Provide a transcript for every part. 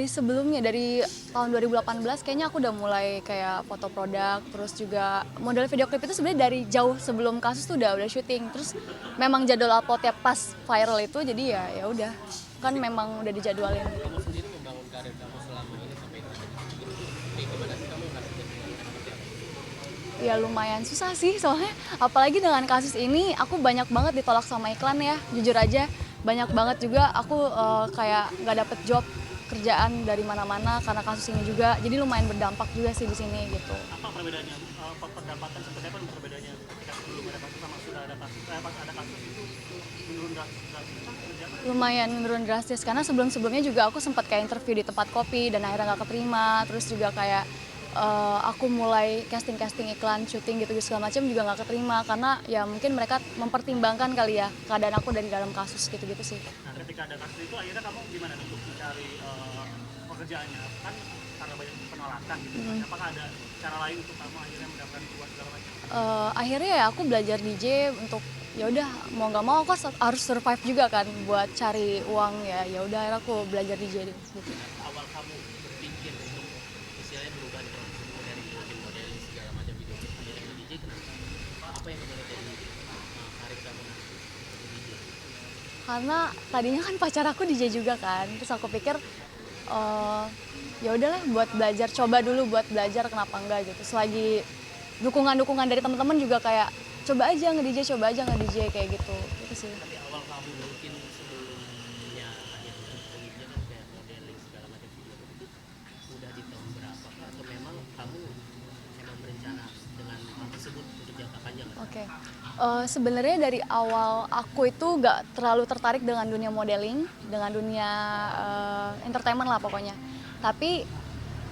dari sebelumnya, dari tahun 2018 kayaknya aku udah mulai kayak foto produk, terus juga model video klip itu sebenarnya dari jauh sebelum kasus tuh udah syuting. Terus memang jadwal uploadnya pas viral itu, jadi ya udah kan memang udah dijadwalin. Kamu sendiri membangun karir kamu selama ini sampai itu kayak gimana sih kamu ngasih Ya lumayan susah sih soalnya apalagi dengan kasus ini aku banyak banget ditolak sama iklan ya, jujur aja banyak banget juga aku kayak nggak dapet job kerjaan dari mana-mana karena kasus ini juga, jadi lumayan berdampak juga sih di sini gitu. Apa perbedaannya? Pendapatan seperti apa perbedaannya ketika sebelum ada kasus sama sudah ada kasus? Pas ada kasus itu menurun drastis kerjaan? Lumayan menurun drastis karena sebelum-sebelumnya juga aku sempat kayak interview di tempat kopi dan akhirnya nggak keterima, terus juga kayak aku mulai casting iklan, syuting gitu segala macam juga nggak keterima karena ya mungkin mereka mempertimbangkan kali ya keadaan aku dari dalam kasus gitu-gitu sih. Nah, ketika ada kasus itu akhirnya kamu gimana untuk mencari pekerjaannya? Kan karena banyak penolakan gitu. Apakah ada cara lain untuk kamu akhirnya mendapatkan uang segala macam? Akhirnya ya aku belajar DJ untuk ya udah mau nggak mau aku harus survive juga kan buat cari uang, ya udah akhirnya aku belajar DJ deh gitu. awal kamu berpikir untuk istilahnya berubah dari modeling segala macam video klip akhirnya ke DJ kenapa? Apa yang kemudian jadi karir kamu jadi DJ? Karena tadinya kan pacar aku DJ juga kan, terus aku pikir ya udahlah buat belajar, coba dulu buat belajar, kenapa enggak gitu. Selagi dukungan dari teman-teman juga kayak coba aja nge-DJ kayak gitu sih. Tapi awal kamu mungkin sebelumnya akhirnya bekerja kan kayak modeling segala macam video klip itu udah di tahun berapa atau memang kamu emang berencana dengan hal tersebut untuk jangka panjang? Oke. Sebenarnya dari awal aku itu nggak terlalu tertarik dengan dunia modeling, dengan dunia entertainment lah pokoknya. Tapi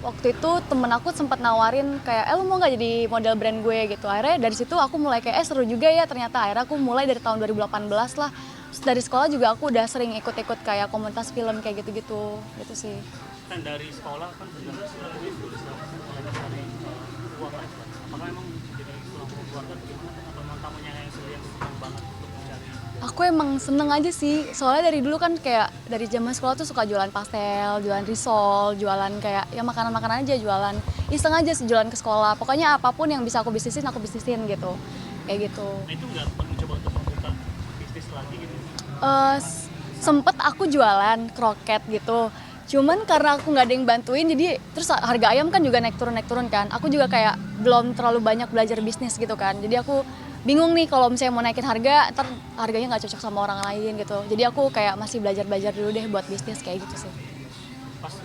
waktu itu temen aku sempat nawarin kayak, lu mau nggak jadi model brand gue gitu. Akhirnya dari situ aku mulai kayak, seru juga ya ternyata. Akhirnya aku mulai dari tahun 2018 lah. Terus dari sekolah juga aku udah sering ikut-ikut kayak komunitas film kayak gitu-gitu, gitu sih. Kan dari sekolah kan sudah dari uang kan? Apakah emang jadi tulang punggung keluarga bagaimana? Atau memang kamu yang senang banget untuk mencari? Aku emang seneng aja sih, soalnya dari dulu kan kayak dari zaman sekolah tuh suka jualan pastel, jualan risol, jualan kayak ya makanan-makanan aja, jualan iseng aja sih jualan ke sekolah. Pokoknya apapun yang bisa aku bisnisin gitu, kayak gitu. Nah itu nggak mencoba untuk membuka bisnis lagi gitu? Sempet aku jualan kroket gitu, cuman karena aku nggak ada yang bantuin, jadi terus harga ayam kan juga naik turun kan. Aku juga kayak belum terlalu banyak belajar bisnis gitu kan, jadi aku bingung nih kalau misalnya mau naikin harga, ntar harganya nggak cocok sama orang lain gitu. Jadi aku kayak masih belajar dulu deh buat bisnis kayak gitu sih. Pas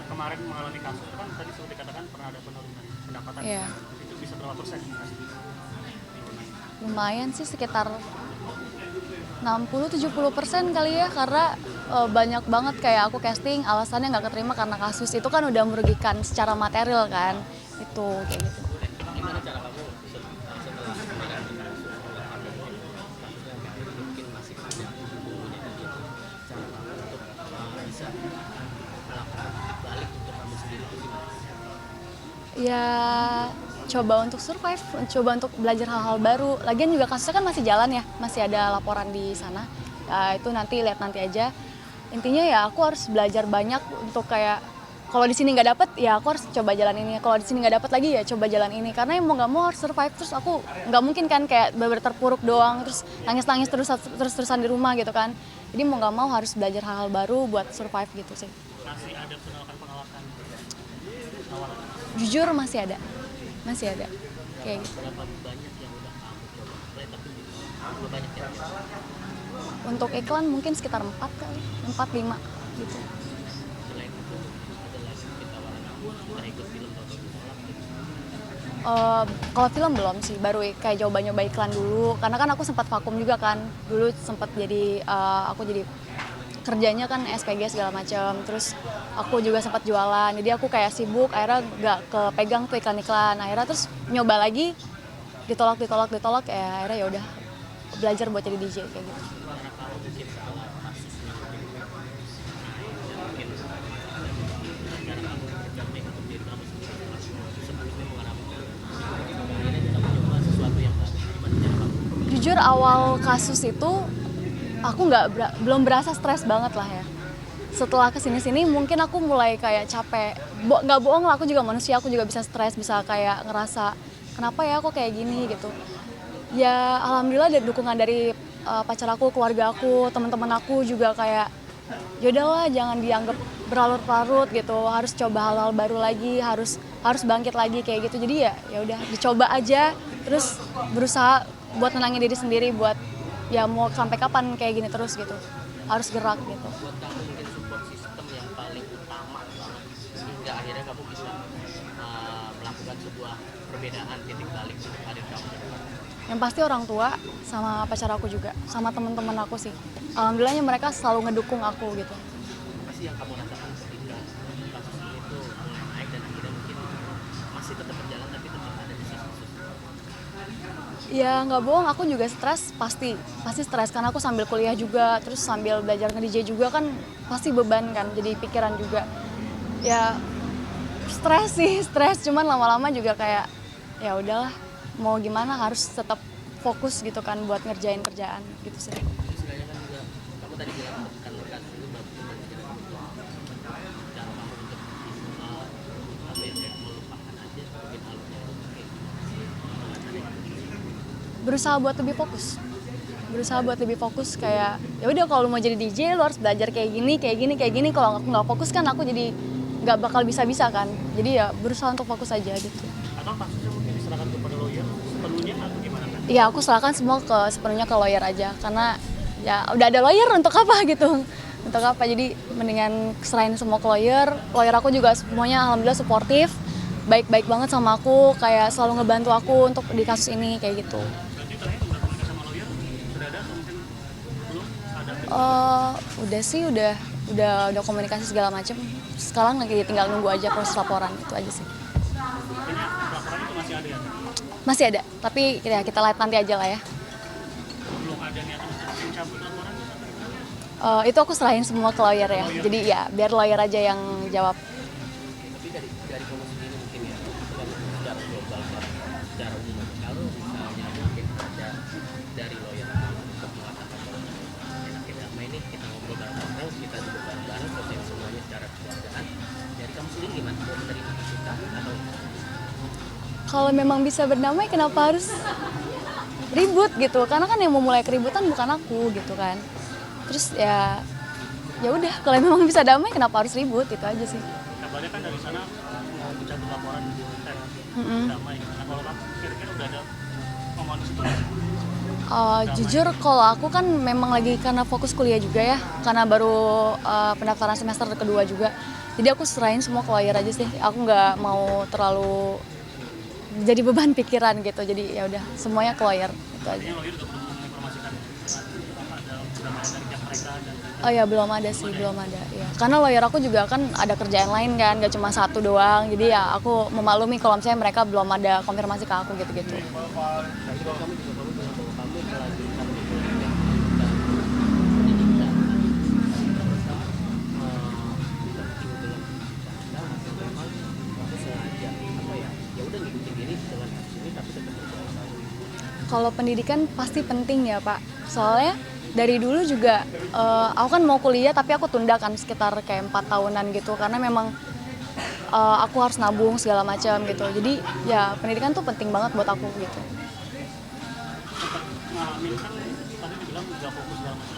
kemarin mengalami kasus itu kan tadi seperti dikatakan pernah ada penurunan pendapatan. Iya. Itu bisa berapa persen? Lumayan sih sekitar 60-70% kali ya, karena banyak banget kayak aku casting alasannya nggak keterima karena kasus itu kan udah merugikan secara material kan, itu kayak gitu. Gimana cara kamu setelah menghadapi kasus kasusnya mungkin masih ada bumbunya gitu, cara kamu untuk bisa melakukan balik untuk kamu sendiri itu gimana? Ya coba untuk survive, coba untuk belajar hal-hal baru. Lagian juga kasusnya kan masih jalan ya, masih ada laporan di sana. Ya, itu lihat nanti aja. Intinya ya aku harus belajar banyak untuk kayak kalau di sini nggak dapet ya aku harus coba jalan ini. Kalau di sini nggak dapet lagi ya coba jalan ini. Karena mau nggak mau harus survive, terus aku nggak mungkin kan kayak bener-bener terpuruk doang terus nangis terus-terusan di rumah gitu kan. Jadi mau nggak mau harus belajar hal-hal baru buat survive gitu sih. Masih ada penolakan tawaran? Jujur masih ada kayak gitu. Berapa banyak yang udah kamu coba apply tapi belum banyak yang Untuk iklan mungkin sekitar 4 kali, 4-5 gitu. selain itu ada lagi mungkin tawaran kamu entah ikut film atau ditolak gitu? Kalau film belum sih, baru kayak nyoba iklan dulu. Karena kan aku sempat vakum juga kan, dulu sempat jadi aku jadi kerjanya kan SPG segala macam. Terus aku juga sempat jualan, jadi aku kayak sibuk. Akhirnya nggak kepegang tuh iklan-iklan. Akhirnya terus nyoba lagi, ditolak. Ya akhirnya ya udah belajar buat jadi DJ kayak gitu. Karena kamu mungkin setelah kasusnya mungkin cara kamu berdamping untuk diri kamu sendiri sebelumnya mengalami akhirnya kamu coba sesuatu yang baru, gimana cara kamu? Jujur awal kasus itu aku belum berasa stres banget lah ya. setelah kesini-sini mungkin aku mulai kayak capek. Nggak bohong lah, aku juga manusia, aku juga bisa stres, bisa kayak ngerasa kenapa ya aku kayak gini gitu. Ya alhamdulillah ada dukungan dari pacar aku, keluarga aku, teman-teman aku juga kayak yaudahlah jangan dianggap berlarut-larut gitu, harus coba hal-hal baru lagi, harus bangkit lagi kayak gitu. Jadi ya udah dicoba aja, terus berusaha buat nenangin diri sendiri, buat ya mau sampai kapan kayak gini terus gitu, harus gerak gitu. Buat kamu mungkin support system yang paling utama banget hingga akhirnya kamu bisa melakukan sebuah perbedaan titik balik untuk karir kamu ke depan. Yang pasti orang tua sama pacar aku juga, sama teman-teman aku sih. Alhamdulillahnya mereka selalu ngedukung aku gitu. Apa sih yang kamu rasakan ketika kasus ini tuh mulai naik dan akhirnya mungkin masih tetap berjalan tapi tetap ada di sisi Ya nggak bohong, aku juga stres, pasti stres karena aku sambil kuliah juga, terus sambil belajar nge-DJ juga kan pasti beban kan, jadi pikiran juga. Ya stres sih, stres, cuman lama-lama juga kayak ya udahlah, mau gimana harus tetap fokus gitu kan buat ngerjain kerjaan gitu sih. istilahnya kan juga kamu tadi bilang kan kasus itu bagus cuman tidak untuk cara kamu untuk apa ya kayak melupakan aja mungkin alurnya kayak berusaha buat lebih fokus kayak ya udah kalau mau jadi DJ lo harus belajar kayak gini kalau aku nggak fokus kan aku jadi nggak bakal bisa kan, jadi ya berusaha untuk fokus aja gitu. Atau kasusnya mungkin diserahkan kepada lawyer sepenuhnya atau gimana kan? Iya, aku serahkan semua sepenuhnya ke lawyer aja karena ya udah ada lawyer untuk apa gitu, untuk apa, jadi mendingan serahin semua ke lawyer aku juga semuanya alhamdulillah suportif, baik-baik banget sama aku, kayak selalu ngebantu aku untuk di kasus ini kayak gitu. Berarti terakhir udah komunikasi sama lawyer sudah ada atau mungkin belum ada? Udah sih, udah komunikasi segala macam. Sekarang lagi tinggal nunggu aja proses laporan, itu aja sih. Artinya laporan itu masih ada ya? Masih ada, tapi ya kita lihat nanti aja lah ya. Belum ada niatan untuk mencabut laporan gitu atau gimana? Itu aku serahin semua ke lawyer ya. Jadi ya biar lawyer aja yang jawab. tapi dari kamu sendiri mungkin ya itu kan secara global secara umum kalau misalnya mungkin ada dari lawyer untuk mengatakan bahwa enaknya damai nih kita ngobrol bareng-bareng kita duduk bareng-bareng selesai semuanya secara kekeluargaan, dari kamu sendiri gimana, mau menerima kita atau Kalau memang bisa berdamai kenapa harus ribut gitu? Karena kan yang memulai keributan bukan aku gitu kan. Terus ya udah kalau memang bisa damai kenapa harus ribut, itu aja sih. kabarnya kan dari sana mau mencabut laporan damai. Nah kalau kamu kira-kira udah ada omongan di situ? Jujur kalau aku kan memang lagi karena fokus kuliah juga ya, karena baru pendaftaran semester kedua juga. Jadi aku serahin semua ke lawyer aja sih. Aku nggak mau terlalu jadi beban pikiran gitu. Jadi ya udah semuanya ke lawyer, itu aja. Artinya lawyer juga belum menginformasikan apa ada damai dari pihak mereka dan Oh ya belum ada sih, belum ada. Ya. Karena lawyer aku juga kan ada kerjaan lain kan, gak cuma satu doang. Jadi ya aku memaklumi kalau misalnya mereka belum ada konfirmasi ke aku gitu-gitu. nah itu kan kamu juga kamu bilang bahwa kamu melanjutkan pendidikan penting dengan pendidikan atau memang kamu sengaja apa ya udah ngikutin diri dengan kasus ini tapi tetap berjalan. Kalau pendidikan pasti penting ya Pak. Soalnya dari dulu juga aku kan mau kuliah tapi aku tunda kan sekitar kayak 4 tahunan gitu. Karena memang aku harus nabung segala macam gitu. Jadi ya pendidikan tuh penting banget buat aku gitu. ngalamin kan tadi dibilang udah fokus dalam macam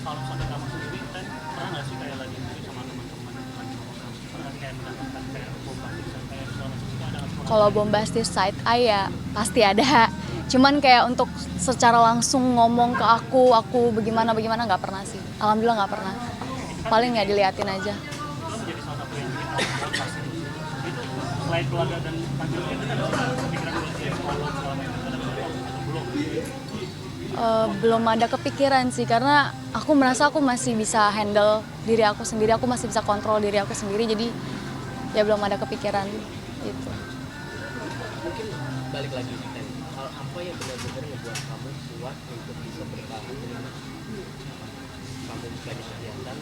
kalau sampai kamu sendiri kan pernah nggak sih kayak lagi mungkin sama teman-teman pernah kayak mendapatkan kayak bombastis kayak segala macam itu ada nggak sih? Kalau bombastis side eye ya pasti ada. Cuman kayak untuk secara langsung ngomong ke aku bagaimana nggak pernah sih. Alhamdulillah nggak pernah. Paling ya diliatin aja. Itu menjadi salah satu yang bikin kamu pasti itu selain keluarga dan pacarnya itu ada pikiran buat jadi psikolog segala macam itu ada atau belum? Belum ada kepikiran sih karena aku merasa aku masih bisa handle diri aku sendiri, aku masih bisa kontrol diri aku sendiri, jadi ya belum ada kepikiran gitu. Mungkin balik lagi nih tadi, hal apa yang benar-benar ngebuat kamu kuat untuk bisa bertahan dengan kamu banyak kegiatan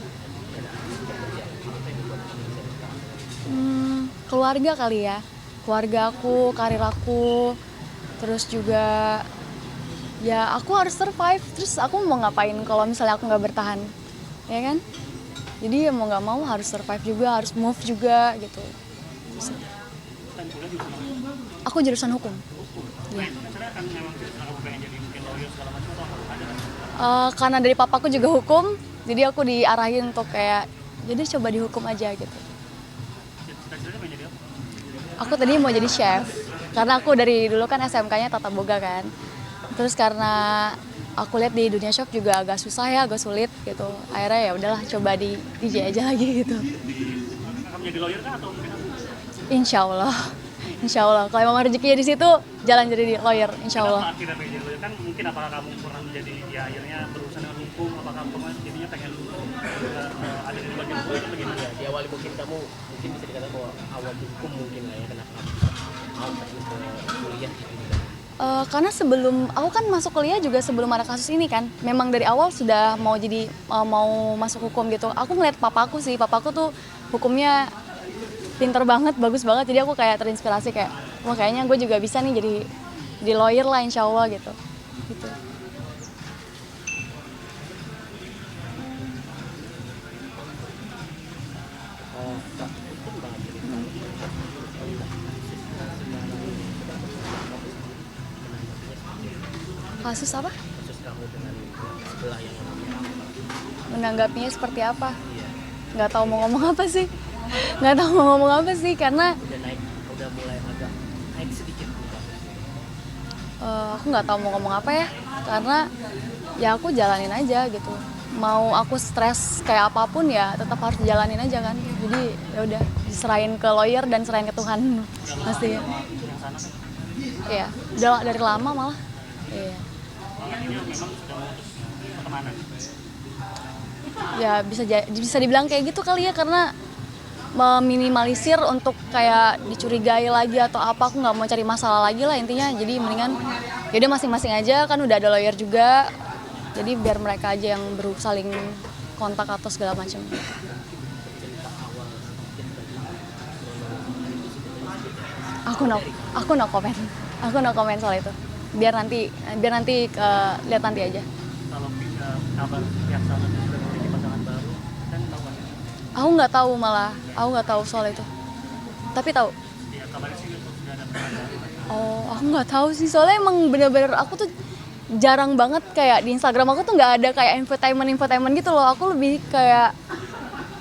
dan pekerjaan apa yang membuat kamu bisa bertahan? Keluarga kali ya, keluarga aku, karir aku, terus juga Ya aku harus survive, terus aku mau ngapain kalau misalnya aku nggak bertahan, ya kan? Jadi ya mau nggak mau harus survive juga, harus move juga gitu. Dan kuliah jurusan apa? Aku jurusan hukum. Ya. Sebenarnya kan memang jurusan kamu pengen jadi mungkin lawyer segala macam atau apa? Ada kan? Karena dari papaku juga hukum, jadi aku diarahin untuk kayak, jadi coba dihukum aja gitu. Cita-citanya pengen jadi apa? Aku tadi mau jadi chef, karena aku dari dulu kan SMK-nya tata boga kan. Terus karena aku lihat di dunia chef juga agak susah ya, agak sulit gitu. Akhirnya ya udahlah coba di DJ aja lagi gitu. Akan menjadi lawyer kan atau mungkin apa? Insya Allah. Kalau emang rezekinya di situ, jalan jadi lawyer, insya Allah. Kenapa akhirnya pengen jadi lawyer? Kan mungkin apakah kamu pernah menjadi ya akhirnya berurusan dengan hukum, apakah kamu jadinya pengen ada di bagian hukum atau bagaimana? Ya, di awal mungkin kamu mungkin bisa dikatakan bahwa awal hukum mungkin lah ya, kenapa kamu mau terjun ke kuliah gitu. Karena sebelum aku kan masuk kuliah juga sebelum ada kasus ini kan, memang dari awal sudah mau jadi mau masuk hukum gitu. Aku ngeliat papaku sih, papaku tuh hukumnya pinter banget, bagus banget. Jadi aku kayak terinspirasi kayak, wah kayaknya gue juga bisa nih jadi lawyer lah insya Allah gitu. Gitu. Kak, mungkin banget jadi Kasus apa? kasus kamu dengan sebelah yang namanya Menanggapinya seperti apa? iya, Nggak tahu mau ngomong apa sih. Nggak tahu mau ngomong apa sih, karena udah naik, udah mulai agak naik sedikit gitu. aku nggak tahu mau ngomong apa ya. Karena ya aku jalanin aja gitu. Mau aku stres kayak apapun ya tetap harus jalanin aja kan. Jadi ya udah diserahin ke lawyer dan serahin ke Tuhan pasti ya. Yang sana kan? Iya, udah dari lama malah. Iya. Makanya memang sudah memutus pertemanan. Ya bisa dibilang kayak gitu kali ya, karena meminimalisir untuk kayak dicurigai lagi atau apa. Aku nggak mau cari masalah lagi lah intinya. Jadi mendingan yaudah masing-masing aja, kan udah ada lawyer juga. Jadi biar mereka aja yang saling kontak atau segala macam. Aku no comment. Aku no comment soal itu. Biar nanti lihat nanti aja. Kalau kabar pihak sana sudah memiliki pasangan baru, kan tahu kan? Aku nggak tahu malah. Aku nggak tahu soal itu. Tapi tahu. Ya kabarnya sih sudah ada pasangan baru. Oh, aku nggak tahu sih. Soalnya emang bener-bener aku tuh jarang banget kayak di Instagram aku tuh nggak ada kayak infotainment gitu loh. Aku lebih kayak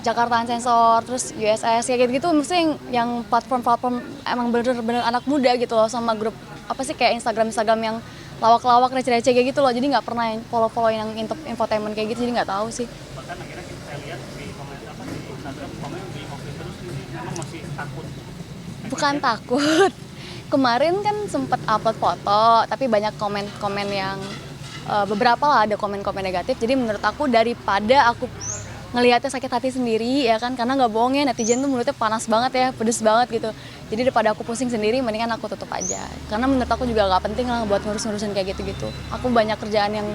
Jakarta Sensor, terus USS kayak gitu. Mesti yang platform-platform emang bener-bener anak muda gitu loh, sama grup apa sih kayak Instagram yang lawak-lawak receh-receh kayak gitu loh. Jadi nggak pernah follow yang infotainment kayak gitu, jadi nggak tahu sih. Bahkan akhirnya saya lihat di komen apa di Instagram komen di oke terus ini emang masih takut. Bukan takut. Kemarin kan sempet upload foto, tapi banyak komen-komen yang beberapa lah ada komen-komen negatif. Jadi menurut aku daripada aku ngelihatnya sakit hati sendiri ya kan, karena nggak bohong ya, netizen tuh mulutnya panas banget ya, pedes banget gitu. Jadi daripada aku pusing sendiri, mendingan aku tutup aja. Karena menurut aku juga nggak penting lah buat ngurus-ngurusin kayak gitu-gitu. Aku banyak kerjaan yang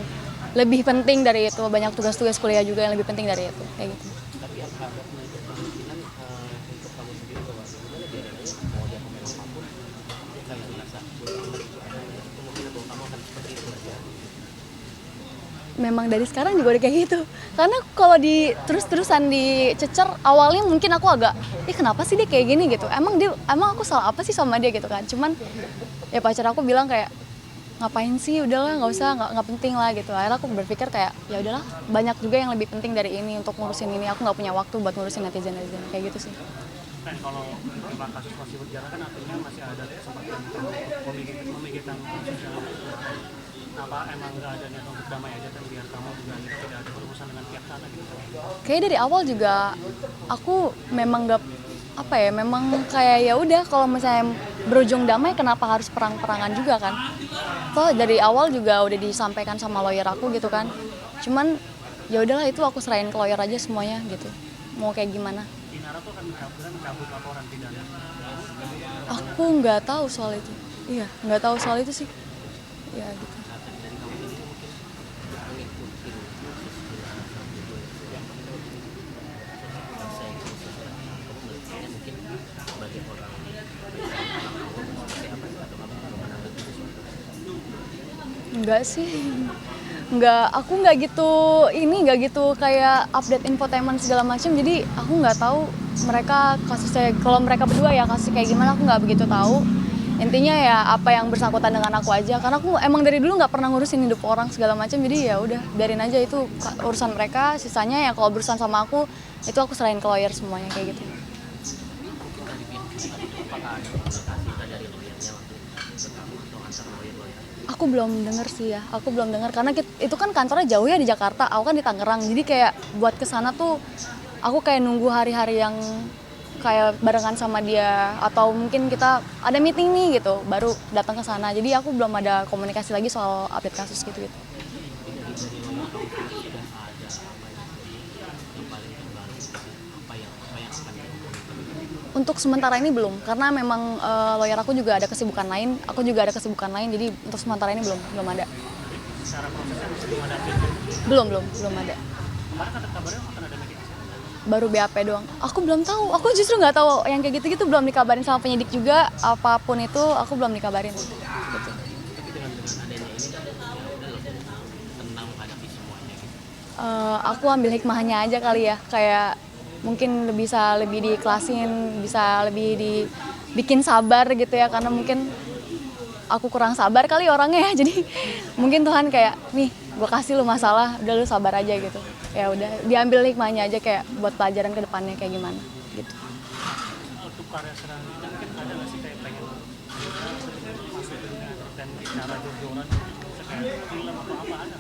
lebih penting dari itu, banyak tugas-tugas kuliah juga yang lebih penting dari itu, kayak gitu. Tapi apa ada menutup kemungkinan untuk kamu sendiri bahwa sebenarnya dia adanya mau dia komen apapun dia kayak ngerasa bodo amat gitu, ada kemungkinan bahwa kamu akan seperti itu aja. Memang dari sekarang juga udah kayak gitu. Karena kalau terus-terusan dicecer, awalnya mungkin aku agak, kenapa sih dia kayak gini gitu. Emang aku salah apa sih sama dia gitu kan. Cuman ya pacar aku bilang kayak, ngapain sih, udahlah nggak usah, nggak penting lah gitu. Akhirnya aku berpikir kayak, ya udahlah, banyak juga yang lebih penting dari ini untuk ngurusin ini. Aku nggak punya waktu buat ngurusin netizen kayak gitu sih. Dan kalau memang kasus masih berjalan kan artinya masih ada kesempatan untuk memikirkan kasus yang apa emang nggak ada niat untuk damai aja kan, biar kamu juga tidak ada berurusan dengan pihak sana gitu. Kayak dari awal juga aku memang nggak apa ya, memang kayak ya udah kalau misalnya berujung damai kenapa harus perang-perangan juga kan. Toh dari awal juga udah disampaikan sama lawyer aku gitu kan. Cuman ya udahlah, itu aku serahin ke lawyer aja semuanya gitu. Mau kayak gimana? Inara tuh kan mencabut laporan pidana. Aku nggak tahu soal itu. Iya, nggak tahu soal itu sih. Ya gitu. Enggak sih. Enggak, aku nggak gitu kayak update infotainment segala macam. Jadi aku nggak tahu mereka kasusnya, kalau mereka berdua ya kasusnya kayak gimana aku nggak begitu tahu. Intinya ya apa yang bersangkutan dengan aku aja, karena aku emang dari dulu nggak pernah ngurusin hidup orang segala macam. Jadi ya udah biarin aja, itu urusan mereka. Sisanya ya kalau berurusan sama aku itu aku serahin ke lawyer semuanya kayak gitu. Mungkin dari pihak mereka itu apakah ada komunikasi dari lawyernya langsung ke kamu atau antar lawyer? Aku belum denger sih ya, aku belum denger karena itu kan kantornya jauh ya di Jakarta, aku kan di Tangerang. Jadi kayak buat kesana tuh aku kayak nunggu hari-hari yang kayak barengan sama dia, atau mungkin kita ada meeting nih gitu baru datang ke sana. Jadi aku belum ada komunikasi lagi soal update kasus gitu. Jadi dari lawyer kamu sudah ada yang paling terbaru, apa yang akan dilakukan? Untuk sementara ini belum, karena memang lawyer aku juga ada kesibukan lain, aku juga ada kesibukan lain. Jadi untuk sementara ini belum ada. Secara prosesnya masih belum ada update. Belum ada. Kemarin kan kabarnya akan ada mediasi. Baru BAP doang. Aku belum tahu. Aku justru nggak tahu yang kayak gitu-gitu, belum dikabarin sama penyidik juga. Apapun itu aku belum dikabarin. Gitu. Tapi dengan adanya ini kan ya udah langsung tenang menghadapi semuanya gitu. Aku ambil hikmahnya aja kali ya. Kayak mungkin bisa lebih diikhlasin, bisa lebih dibikin sabar gitu ya. Karena mungkin aku kurang sabar kali orangnya ya. Jadi mungkin Tuhan kayak, nih gue kasih lu masalah, udah lu sabar aja gitu. Ya udah diambil hikmahnya aja kayak buat pelajaran ke depannya kayak gimana gitu. Untuk karya selanjutnya mungkin ada nggak sih kayak pengen masuk dunia dan cara jor-joran kayak film atau apa ada?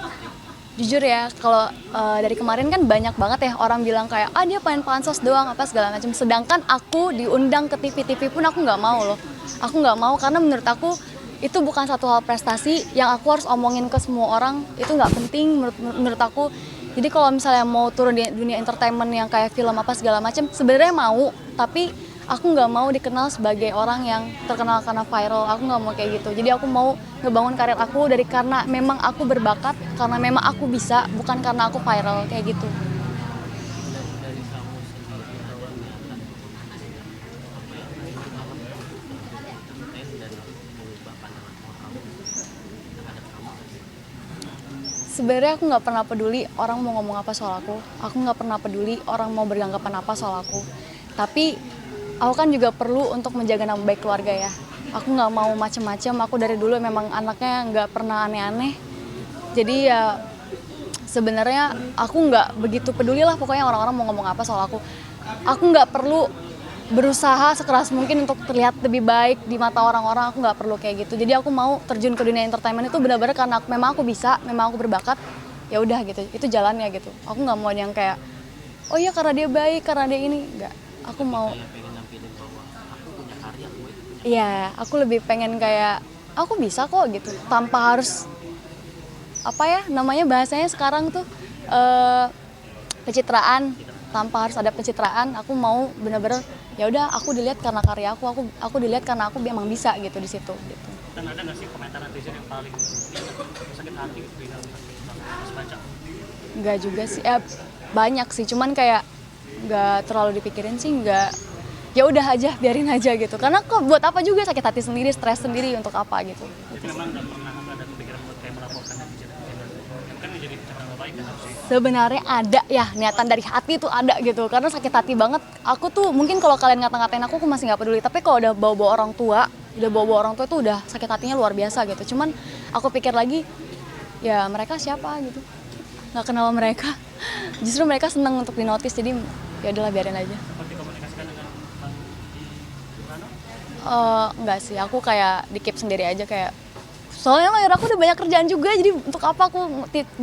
Jujur ya, kalau dari kemarin kan banyak banget ya orang bilang kayak dia pengen pansos doang apa segala macam. Sedangkan aku diundang ke TV pun aku nggak mau loh. Aku nggak mau karena menurut aku itu bukan satu hal prestasi yang aku harus omongin ke semua orang. Itu nggak penting menurut aku. Jadi kalau misalnya mau turun di dunia entertainment yang kayak film apa segala macam, sebenarnya mau, tapi aku nggak mau dikenal sebagai orang yang terkenal karena viral. Aku nggak mau kayak gitu. Jadi aku mau ngebangun karir aku karena memang aku berbakat, karena memang aku bisa, bukan karena aku viral kayak gitu. Dari kamu sendiri ada niatan apa ya entertain dan mengubah pandangan orang terhadap kamu? Sebenarnya aku nggak pernah peduli orang mau ngomong apa soal aku. Aku nggak pernah peduli orang mau beranggapan apa soal aku. Tapi aku kan juga perlu untuk menjaga nama baik keluarga ya. Aku nggak mau macem-macem. Aku dari dulu memang anaknya nggak pernah aneh-aneh. Jadi ya sebenarnya aku nggak begitu peduli lah pokoknya orang-orang mau ngomong apa soal aku. Aku nggak perlu berusaha sekeras mungkin untuk terlihat lebih baik di mata orang-orang. Aku nggak perlu kayak gitu. Jadi aku mau terjun ke dunia entertainment itu benar-benar karena memang aku bisa, memang aku berbakat. Ya udah gitu, itu jalannya gitu. Aku nggak mau yang kayak, oh iya karena dia baik, karena dia ini, nggak. Aku mau. Kayak pengen nampilin bahwa aku punya karya, gue itu punya. Iya, aku lebih pengen kayak aku bisa kok gitu, tanpa harus apa ya namanya bahasanya sekarang tuh pencitraan, tanpa harus ada pencitraan. Aku mau bener-bener ya udah aku dilihat karena karya aku dilihat karena aku memang bisa gitu di situ gitu. Dan ada nggak sih komentar netizen yang paling sakit hati gitu di dalam pas baca? Nggak juga sih, banyak sih, cuman kayak nggak terlalu dipikirin sih, nggak, ya udah aja biarin aja gitu. Karena kok buat apa juga sakit hati sendiri, stres sendiri untuk apa gitu. Jadi memang nggak pernah ada kepikiran buat kayak melaporkan netizen kan jadi cara baik kan harusnya. Sebenarnya ada ya, niatan dari hati tuh ada gitu, karena sakit hati banget. Aku tuh mungkin kalau kalian ngata-ngatain aku masih nggak peduli, tapi kalau udah bawa-bawa orang tua itu udah sakit hatinya luar biasa gitu. Cuman aku pikir lagi, ya mereka siapa gitu, nggak kenal mereka. Justru mereka seneng untuk dinotis, jadi ya udahlah biarin aja. Sempat dikomunikasikan dengan Bang Rano? Enggak sih, aku kayak di keep sendiri aja kayak. Soalnya lawyer aku udah banyak kerjaan juga, jadi untuk apa aku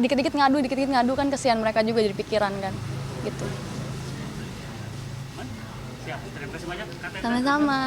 dikit-dikit ngadu kan, kesian mereka juga jadi pikiran kan, gitu. Siap, terima kasih banyak. Sama-sama.